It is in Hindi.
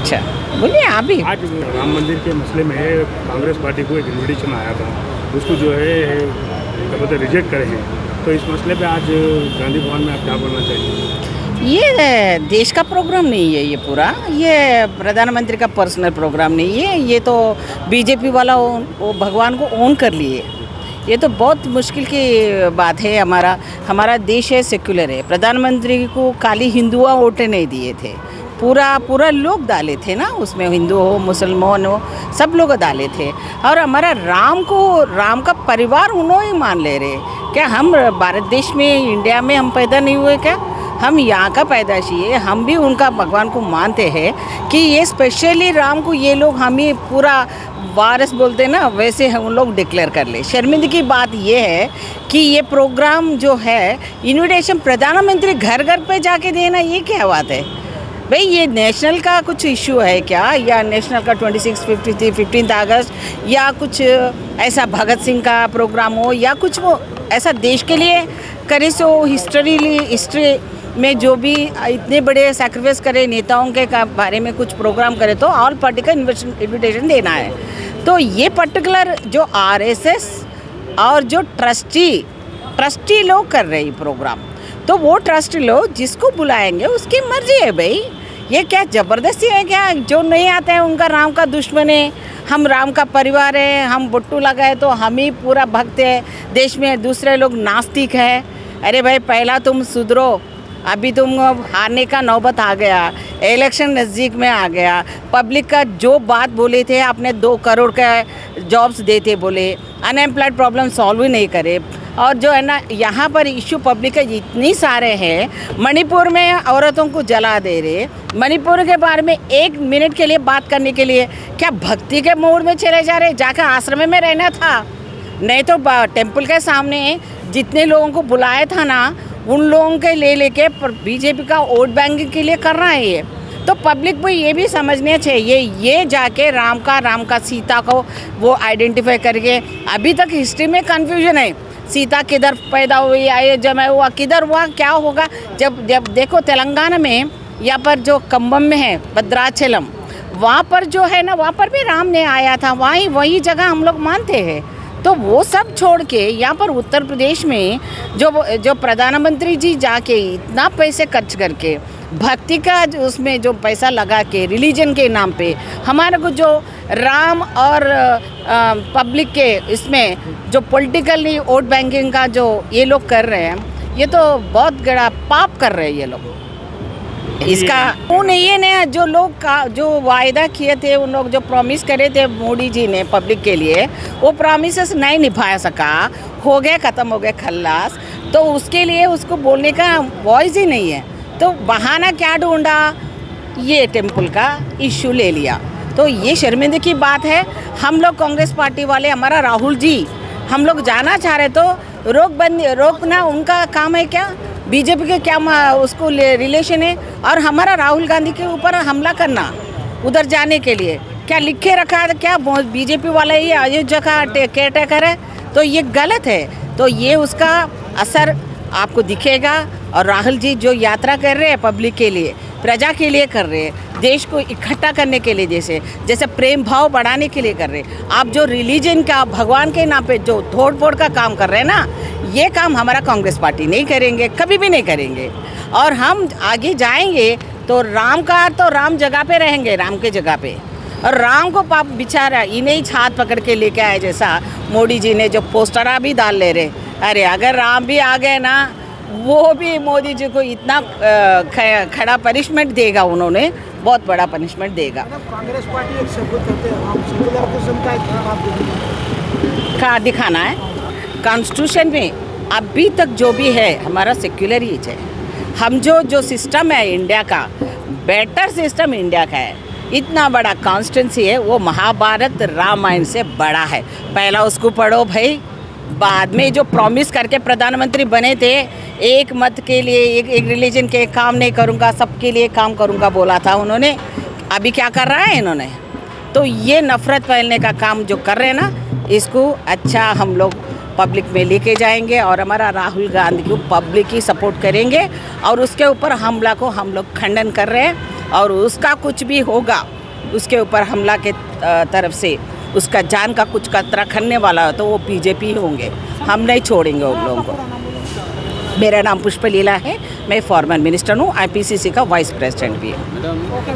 अच्छा, बोलिए आप भी। आज राम मंदिर के मसले में कांग्रेस पार्टी को एक इन्विटेशन आया था, उसको जो है क्या बोलते रिजेक्ट करे हैं। तो इस मसले पे आज गांधी भवन में आप क्या बोलना चाहिए? ये देश का प्रोग्राम नहीं है, ये पूरा ये प्रधानमंत्री का पर्सनल प्रोग्राम नहीं है। ये तो बीजेपी वाला वो भगवान को ओन कर लिए। ये तो बहुत मुश्किल की बात है। हमारा देश है, सेक्युलर है। प्रधानमंत्री को खाली हिंदुआ वोटें नहीं दिए थे, पूरा लोग डाले थे ना उसमें, हिंदू हो मुसलमान हो सब लोग डाले थे। और हमारा राम का परिवार उन्होंने ही मान ले रहे। क्या हम भारत देश में, इंडिया में हम पैदा नहीं हुए क्या? हम यहाँ का पैदाशी है। हम भी उनका भगवान को मानते हैं कि ये स्पेशली राम को ये लोग हमें पूरा वारिस बोलते हैं ना, वैसे हम लोग डिक्लेयर कर ले। शर्मिंदगी की बात ये है कि ये प्रोग्राम जो है इन्विटेशन प्रधानमंत्री घर घर पे जाके देना, ये क्या बात है भाई? ये नेशनल का कुछ इशू है क्या, या नेशनल का 26, 53, 15 अगस्त, या कुछ ऐसा भगत सिंह का प्रोग्राम हो, या कुछ वो ऐसा देश के लिए करे। सो हिस्ट्री में जो भी इतने बड़े सैक्रिफाइस करे नेताओं के बारे में कुछ प्रोग्राम करे तो ऑल पार्टी का इन्विटेशन देना है। तो ये पर्टिकुलर जो आरएसएस और जो ट्रस्टी लोग कर रहे हैं प्रोग्राम, तो वो ट्रस्टी लोग जिसको बुलाएंगे उसकी मर्जी है भाई। ये क्या ज़बरदस्ती है क्या? जो नहीं आते हैं उनका राम का दुश्मन है। हम राम का परिवार है, हम बट्टू लगाए तो हम ही पूरा भक्त है। देश में दूसरे लोग नास्तिक है। अरे भाई पहला तुम सुधरो, अभी तुम हारने का नौबत आ गया, इलेक्शन नज़दीक में आ गया। पब्लिक का जो बात बोले थे, आपने 2 करोड़ का जॉब्स देते बोले, अनएम्प्लॉयड प्रॉब्लम सॉल्व ही नहीं करे। और जो है ना यहाँ पर इशू पब्लिक के इतनी सारे हैं। मणिपुर में औरतों को जला दे रहे, मणिपुर के बारे में 1 मिनट के लिए बात करने के लिए क्या भक्ति के मोड में चले जा रहे? जाकर आश्रम में रहना था, नहीं तो टेम्पल के सामने जितने लोगों को बुलाया था ना, उन लोगों के लेके बीजेपी का वोट बैंकिंग के लिए कर रहा है ये। तो पब्लिक को ये भी समझना चाहिए, ये जाके राम का सीता को वो आइडेंटिफाई करके, अभी तक हिस्ट्री में कन्फ्यूजन है। सीता किधर पैदा हुई, अयोध्या में हुआ, किधर हुआ, क्या होगा? जब देखो तेलंगाना में यहाँ पर जो कंबम में है भद्राचलम, वहाँ पर जो है ना, वहाँ पर भी राम ने आया था। वही जगह हम लोग मानते हैं। तो वो सब छोड़ के यहाँ पर उत्तर प्रदेश में जो प्रधानमंत्री जी जाके इतना पैसे खर्च करके भक्ति का उसमें जो पैसा लगा के रिलीजन के नाम पे हमारे को जो राम और पब्लिक के इसमें जो पॉलिटिकली वोट बैंकिंग का जो ये लोग कर रहे हैं, ये तो बहुत बड़ा पाप कर रहे हैं ये लोग। इसका उन ये ने जो लोग का जो वायदा किए थे, उन लोग जो प्रॉमिस करे थे मोदी जी ने पब्लिक के लिए, वो प्रॉमिसेस नहीं निभा सका, हो गए, ख़त्म हो गए खल्लास। तो उसके लिए उसको बोलने का वॉइस ही नहीं है। तो बहाना क्या ढूंढा, ये टेम्पल का इशू ले लिया। तो ये शर्मिंदगी की बात है। हम लोग कांग्रेस पार्टी वाले, हमारा राहुल जी, हम लोग जाना चाह रहे तो रोकना उनका काम है क्या? बीजेपी के क्या उसको रिलेशन है? और हमारा राहुल गांधी के ऊपर हमला करना उधर जाने के लिए क्या लिखे रखा है क्या? बीजेपी वाला ही अयोध्या का केयरटेकर है, तो ये गलत है। तो ये उसका असर आपको दिखेगा। और राहुल जी जो यात्रा कर रहे हैं पब्लिक के लिए, प्रजा के लिए कर रहे हैं, देश को इकट्ठा करने के लिए, जैसे प्रेम भाव बढ़ाने के लिए कर रहे हैं। आप जो रिलीजन का, भगवान के नाम पे जो तोड़ फोड़ का काम कर रहे हैं ना, ये काम हमारा कांग्रेस पार्टी नहीं करेंगे, कभी भी नहीं करेंगे। और हम आगे जाएंगे तो राम जगह पे रहेंगे, राम के जगह पे। और राम को पाप बेचारा इन्हें ही हाथ पकड़ के लेके आए, जैसा मोदी जी ने जो पोस्टर भी डाल ले रहे। अरे अगर राम भी आ गए ना, वो भी मोदी जी को इतना खड़ा पनिशमेंट देगा, उन्होंने बहुत बड़ा पनिशमेंट देगा। कांग्रेस पार्टी एक सबूत करते हैं, हम सेक्युलर किस्म का का दिखाना है। कॉन्स्टिट्यूशन में अभी तक जो भी है हमारा सेक्युलर ही है। हम जो सिस्टम है इंडिया का, बेटर सिस्टम इंडिया का है। इतना बड़ा कॉन्स्टिट्यूंसी है, वो महाभारत रामायण से बड़ा है। पहला उसको पढ़ो भाई। बाद में जो प्रॉमिस करके प्रधानमंत्री बने थे, एक मत के लिए, एक रिलीजन के काम नहीं करूँगा, सबके लिए काम करूँगा बोला था उन्होंने। अभी क्या कर रहा है इन्होंने? तो ये नफ़रत फैलने का काम जो कर रहे हैं ना, इसको अच्छा हम लोग पब्लिक में लेके जाएंगे। और हमारा राहुल गांधी को पब्लिक ही सपोर्ट करेंगे। और उसके ऊपर हमला को हम लोग खंडन कर रहे हैं। और उसका कुछ भी होगा, उसके ऊपर हमला के तरफ से उसका जान का कुछ खतरा करने वाला है तो वो बीजेपी होंगे। हम नहीं छोड़ेंगे उन लोगों को। मेरा नाम पुष्पलीला है, मैं फॉर्मर मिनिस्टर हूँ, IPCC का वाइस प्रेसिडेंट भी है।